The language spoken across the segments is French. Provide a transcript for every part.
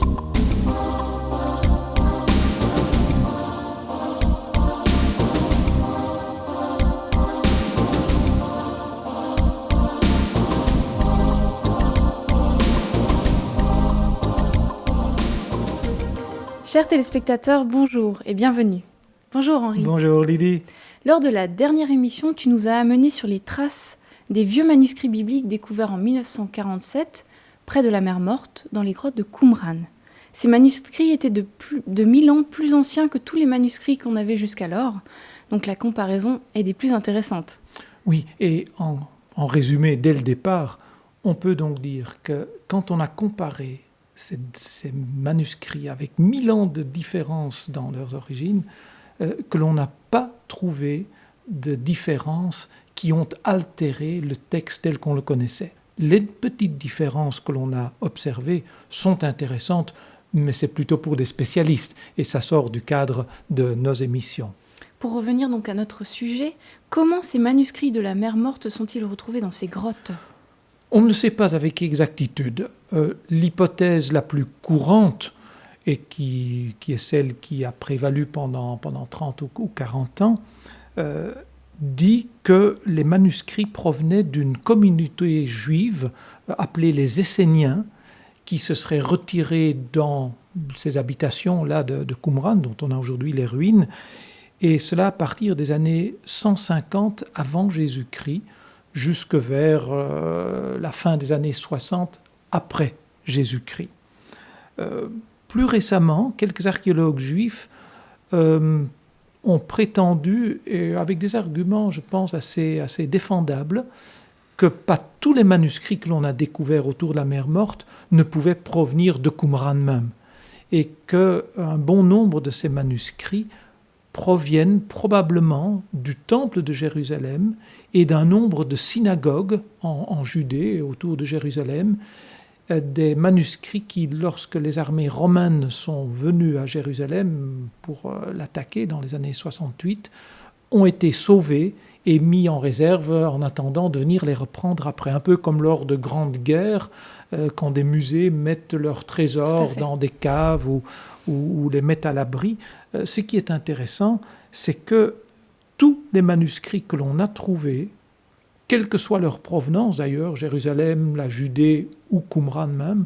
Chers téléspectateurs, bonjour et bienvenue. Bonjour Henri. Bonjour Lydie. Lors de la dernière émission, tu nous as amenés sur les traces des vieux manuscrits bibliques découverts en 1947 près de la mer Morte, dans les grottes de Qumran. Ces manuscrits étaient de 1000 ans plus anciens que tous les manuscrits qu'on avait jusqu'alors, donc la comparaison est des plus intéressantes. Oui, et en résumé, dès le départ, on peut donc dire que quand on a comparé ces manuscrits avec 1000 ans de différence dans leurs origines, que l'on n'a pas trouvé de différences qui ont altéré le texte tel qu'on le connaissait. Les petites différences que l'on a observées sont intéressantes, mais c'est plutôt pour des spécialistes, et ça sort du cadre de nos émissions. Pour revenir donc à notre sujet, comment ces manuscrits de la mer Morte sont-ils retrouvés dans ces grottes ? On ne le sait pas avec exactitude. L'hypothèse la plus courante, et qui est celle qui a prévalu pendant 30 ou 40 ans, dit que les manuscrits provenaient d'une communauté juive appelée les Esséniens, qui se seraient retirés dans ces habitations-là de Qumran, dont on a aujourd'hui les ruines, et cela à partir des années 150 avant Jésus-Christ, jusque vers la fin des années 60 après Jésus-Christ. Plus récemment, quelques archéologues juifs ont prétendu, et avec des arguments, je pense, assez défendables, que pas tous les manuscrits que l'on a découverts autour de la mer Morte ne pouvaient provenir de Qumran même, et qu'un bon nombre de ces manuscrits proviennent probablement du temple de Jérusalem et d'un nombre de synagogues en Judée et autour de Jérusalem, des manuscrits qui, lorsque les armées romaines sont venues à Jérusalem pour l'attaquer dans les années 68, ont été sauvés et mis en réserve en attendant de venir les reprendre après, un peu comme lors de grandes guerres, quand des musées mettent leurs trésors dans des caves ou les mettent à l'abri. Ce qui est intéressant, c'est que tous les manuscrits que l'on a trouvés, quelle que soit leur provenance d'ailleurs, Jérusalem, la Judée ou Qumran même,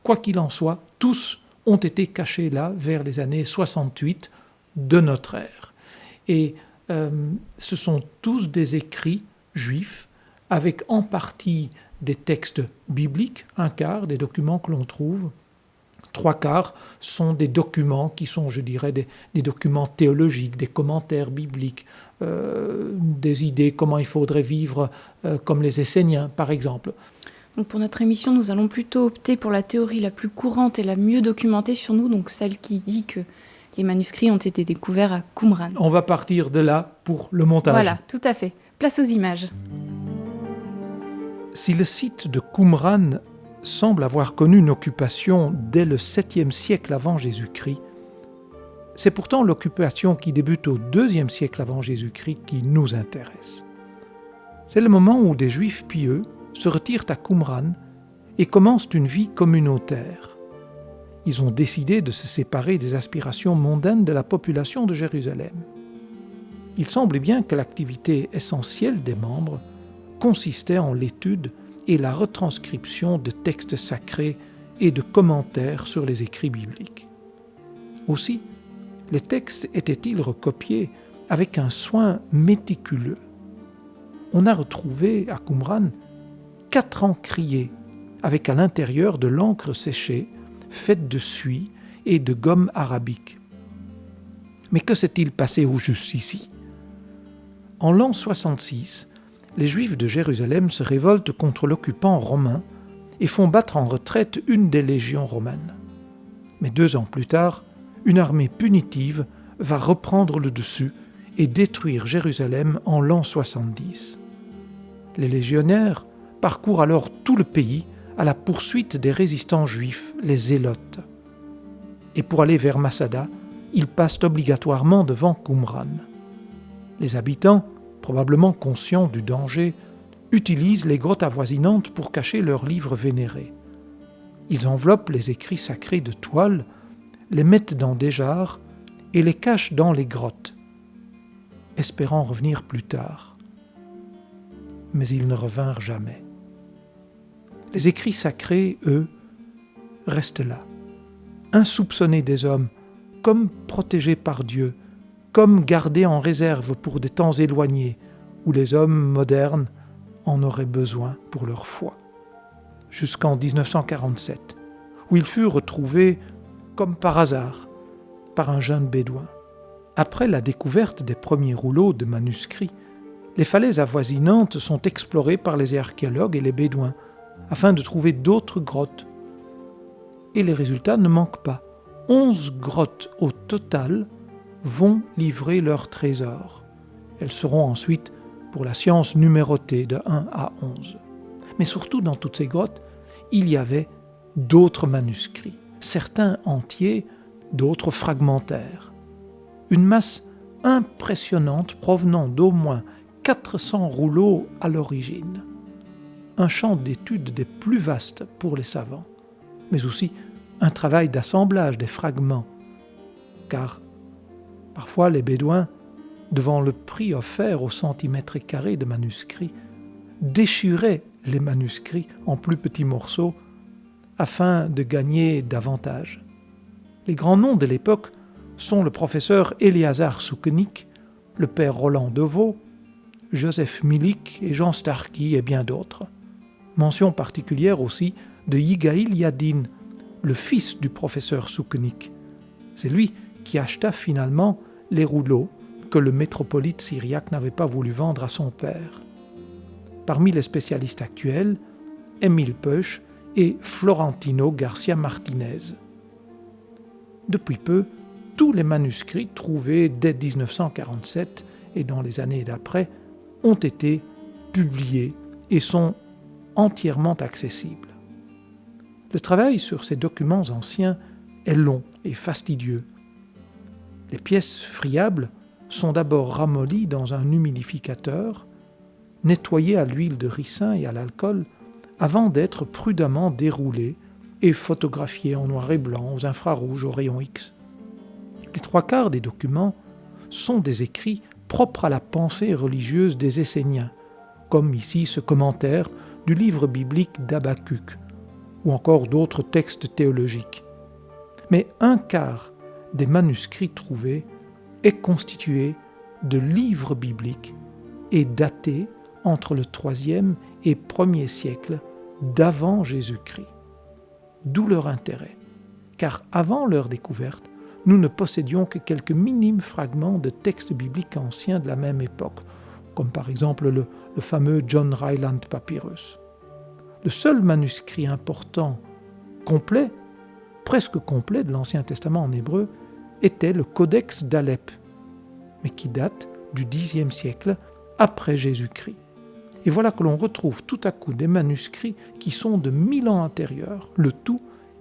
quoi qu'il en soit, tous ont été cachés là vers les années 68 de notre ère. Et ce sont tous des écrits juifs avec en partie des textes bibliques, un quart des documents que l'on trouve, trois quarts sont des documents qui sont, je dirais, des documents théologiques, des commentaires bibliques, des idées, comment il faudrait vivre comme les Esséniens, par exemple. Donc pour notre émission, nous allons plutôt opter pour la théorie la plus courante et la mieux documentée sur nous, donc celle qui dit que les manuscrits ont été découverts à Qumran. On va partir de là pour le montage. Voilà, tout à fait. Place aux images. Si le site de Qumran semble avoir connu une occupation dès le 7e siècle avant Jésus-Christ, c'est pourtant l'occupation qui débute au 2e siècle avant Jésus-Christ qui nous intéresse. C'est le moment où des Juifs pieux se retirent à Qumran et commencent une vie communautaire. Ils ont décidé de se séparer des aspirations mondaines de la population de Jérusalem. Il semblait bien que l'activité essentielle des membres consistait en l'étude et la retranscription de textes sacrés et de commentaires sur les écrits bibliques. Aussi, les textes étaient-ils recopiés avec un soin méticuleux. On a retrouvé à Qumran 4 encriers avec à l'intérieur de l'encre séchée faite de suie et de gomme arabique. Mais que s'est-il passé au juste ici ? En l'an 66, les Juifs de Jérusalem se révoltent contre l'occupant romain et font battre en retraite une des légions romaines. Mais 2 ans plus tard, une armée punitive va reprendre le dessus et détruire Jérusalem en l'an 70. Les légionnaires parcourent alors tout le pays à la poursuite des résistants juifs, les Zélotes. Et pour aller vers Masada, ils passent obligatoirement devant Qumran. Les habitants, probablement conscients du danger, utilisent les grottes avoisinantes pour cacher leurs livres vénérés. Ils enveloppent les écrits sacrés de toile, les mettent dans des jarres et les cachent dans les grottes, espérant revenir plus tard. Mais ils ne revinrent jamais. Les écrits sacrés, eux, restent là, insoupçonnés des hommes, comme protégés par Dieu, comme gardés en réserve pour des temps éloignés où les hommes modernes en auraient besoin pour leur foi. Jusqu'en 1947, où ils furent retrouvés comme par hasard par un jeune bédouin. Après la découverte des premiers rouleaux de manuscrits, les falaises avoisinantes sont explorées par les archéologues et les bédouins afin de trouver d'autres grottes. Et les résultats ne manquent pas. 11 grottes au total vont livrer leurs trésors. Elles seront ensuite, pour la science, numérotées de 1 à 11. Mais surtout, dans toutes ces grottes, il y avait d'autres manuscrits, certains entiers, d'autres fragmentaires. Une masse impressionnante provenant d'au moins 400 rouleaux à l'origine. Un champ d'étude des plus vastes pour les savants, mais aussi un travail d'assemblage des fragments, car parfois les Bédouins, devant le prix offert au centimètre carré de manuscrits, déchiraient les manuscrits en plus petits morceaux afin de gagner davantage. Les grands noms de l'époque sont le professeur Éléazar Soukenik, le père Roland Deveau, Joseph Milik et Jean Starkey et bien d'autres. Mention particulière aussi de Yigaïl Yadin, le fils du professeur Soukenik. C'est lui qui acheta finalement les rouleaux que le métropolite syriaque n'avait pas voulu vendre à son père. Parmi les spécialistes actuels, Émile Peuch et Florentino Garcia Martinez. Depuis peu, tous les manuscrits trouvés dès 1947 et dans les années d'après ont été publiés et sont entièrement accessibles. Le travail sur ces documents anciens est long et fastidieux. Les pièces friables sont d'abord ramollies dans un humidificateur, nettoyées à l'huile de ricin et à l'alcool, avant d'être prudemment déroulées et photographiées en noir et blanc aux infrarouges au rayon X. Les 3/4 des documents sont des écrits propres à la pensée religieuse des Esséniens, comme ici ce commentaire du livre biblique d'Habakkuk, ou encore d'autres textes théologiques. Mais 1/4 des manuscrits trouvés est constitué de livres bibliques et daté entre le 3e et 1er siècle d'avant Jésus-Christ. D'où leur intérêt, car avant leur découverte, nous ne possédions que quelques minimes fragments de textes bibliques anciens de la même époque, comme par exemple le fameux John Ryland Papyrus. Le seul manuscrit important, complet, presque complet de l'Ancien Testament en hébreu, était le Codex d'Alep, mais qui date du Xe siècle après Jésus-Christ. Et voilà que l'on retrouve tout à coup des manuscrits qui sont de 1000 ans antérieurs, le tout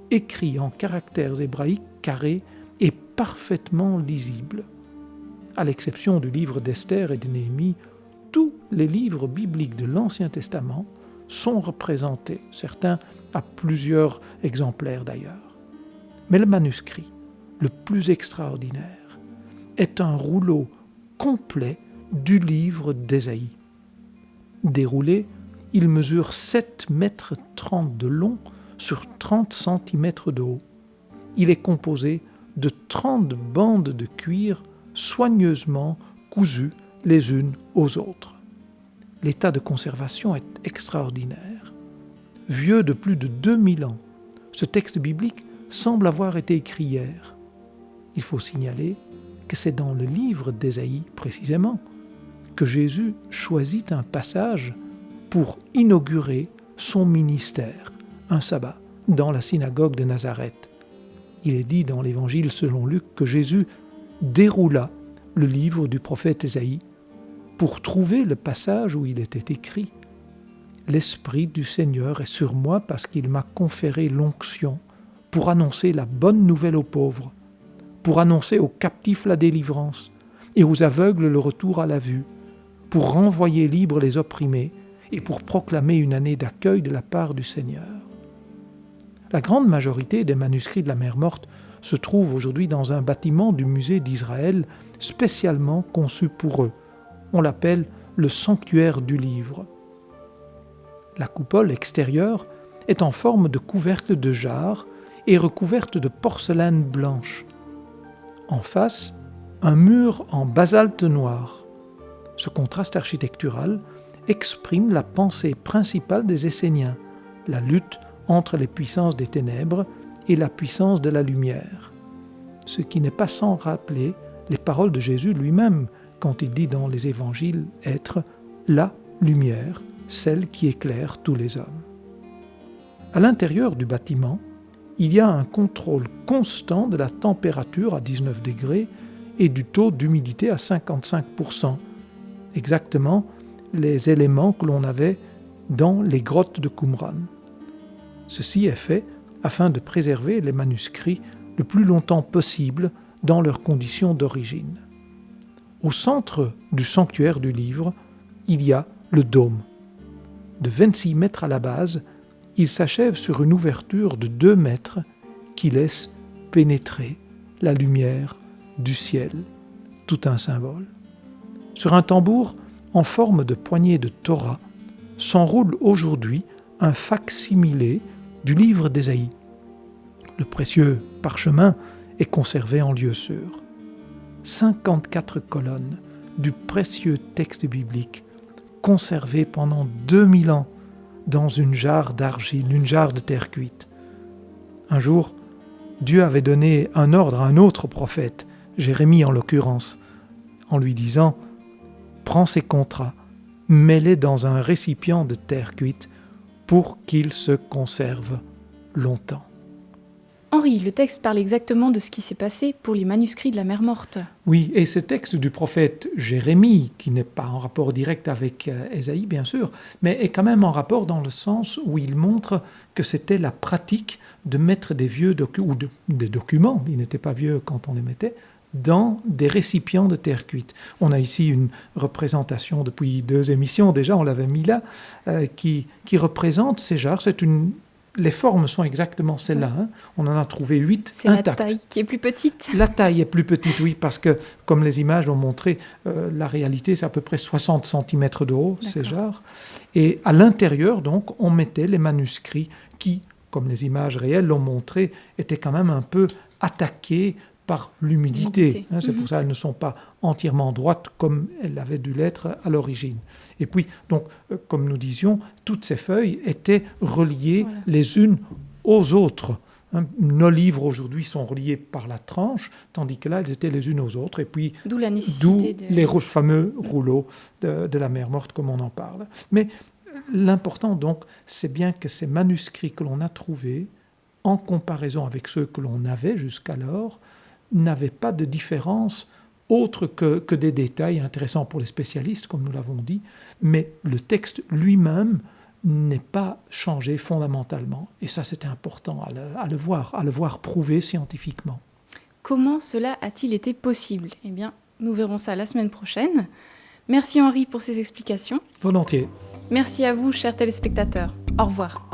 écrit en caractères hébraïques carrés et parfaitement lisibles. À l'exception du livre d'Esther et de Néhémie, tous les livres bibliques de l'Ancien Testament sont représentés, certains à plusieurs exemplaires d'ailleurs. Mais le manuscrit, le plus extraordinaire, est un rouleau complet du livre d'Ésaïe. Déroulé, il mesure 7,30 mètres de long sur 30 cm de haut. Il est composé de 30 bandes de cuir soigneusement cousues les unes aux autres. L'état de conservation est extraordinaire. Vieux de plus de 2000 ans, ce texte biblique semble avoir été écrit hier. Il faut signaler que c'est dans le livre d'Ésaïe, précisément, que Jésus choisit un passage pour inaugurer son ministère, un sabbat, dans la synagogue de Nazareth. Il est dit dans l'Évangile selon Luc que Jésus déroula le livre du prophète Ésaïe pour trouver le passage où il était écrit « L'Esprit du Seigneur est sur moi parce qu'il m'a conféré l'onction pour annoncer la bonne nouvelle aux pauvres, pour annoncer aux captifs la délivrance et aux aveugles le retour à la vue, pour renvoyer libres les opprimés et pour proclamer une année d'accueil de la part du Seigneur. » La grande majorité des manuscrits de la mer Morte se trouvent aujourd'hui dans un bâtiment du musée d'Israël spécialement conçu pour eux. On l'appelle le sanctuaire du livre. La coupole extérieure est en forme de couvercle de jarre et recouverte de porcelaine blanche. En face, un mur en basalte noir. Ce contraste architectural exprime la pensée principale des Esséniens, la lutte entre les puissances des ténèbres et la puissance de la lumière. Ce qui n'est pas sans rappeler les paroles de Jésus lui-même quand il dit dans les évangiles être la lumière, celle qui éclaire tous les hommes. À l'intérieur du bâtiment, il y a un contrôle constant de la température à 19 degrés et du taux d'humidité à 55%, exactement les éléments que l'on avait dans les grottes de Qumran. Ceci est fait afin de préserver les manuscrits le plus longtemps possible dans leurs conditions d'origine. Au centre du sanctuaire du livre, il y a le dôme. De 26 mètres à la base, il s'achève sur une ouverture de 2 mètres qui laisse pénétrer la lumière du ciel, tout un symbole. Sur un tambour en forme de poignée de Torah s'enroule aujourd'hui un fac-similé du livre d'Ésaïe. Le précieux parchemin est conservé en lieu sûr. 54 colonnes du précieux texte biblique conservé pendant 2000 ans dans une jarre d'argile, une jarre de terre cuite. Un jour, Dieu avait donné un ordre à un autre prophète, Jérémie en l'occurrence, en lui disant « Prends ces contrats, mets-les dans un récipient de terre cuite pour qu'ils se conservent longtemps. » Henri, le texte parle exactement de ce qui s'est passé pour les manuscrits de la mer Morte. Oui, et ce texte du prophète Jérémie, qui n'est pas en rapport direct avec Ésaïe, bien sûr, mais est quand même en rapport dans le sens où il montre que c'était la pratique de mettre des vieux des documents, ils n'étaient pas vieux quand on les mettait, dans des récipients de terre cuite. On a ici une représentation depuis 2 émissions déjà, on l'avait mis là, qui représente ces jarres. Les formes sont exactement celles-là. Hein. On en a trouvé 8 C'est intactes. la taille qui est plus petite. La taille est plus petite, oui, parce que, comme les images l'ont montré, la réalité, c'est à peu près 60 cm de haut, ces jarres. Et à l'intérieur, donc, on mettait les manuscrits qui, comme les images réelles l'ont montré, étaient quand même un peu attaqués par l'humidité. Hein, c'est pour ça qu'elles ne sont pas entièrement droites comme elles avaient dû l'être à l'origine. Et puis, donc, comme nous disions, toutes ces feuilles étaient reliées les unes aux autres. Hein, nos livres aujourd'hui sont reliés par la tranche, tandis que là, elles étaient les unes aux autres. Et puis, d'où la nécessité les fameux rouleaux de la mer Morte, comme on en parle. Mais l'important, donc, c'est bien que ces manuscrits que l'on a trouvés, en comparaison avec ceux que l'on avait jusqu'alors, n'avaient pas de différence autre que des détails intéressants pour les spécialistes, comme nous l'avons dit, mais le texte lui-même n'est pas changé fondamentalement. Et ça, c'était important à le voir prouvé scientifiquement. Comment cela a-t-il été possible ? Eh bien, nous verrons ça la semaine prochaine. Merci Henri pour ces explications. Volontiers. Merci à vous, chers téléspectateurs. Au revoir.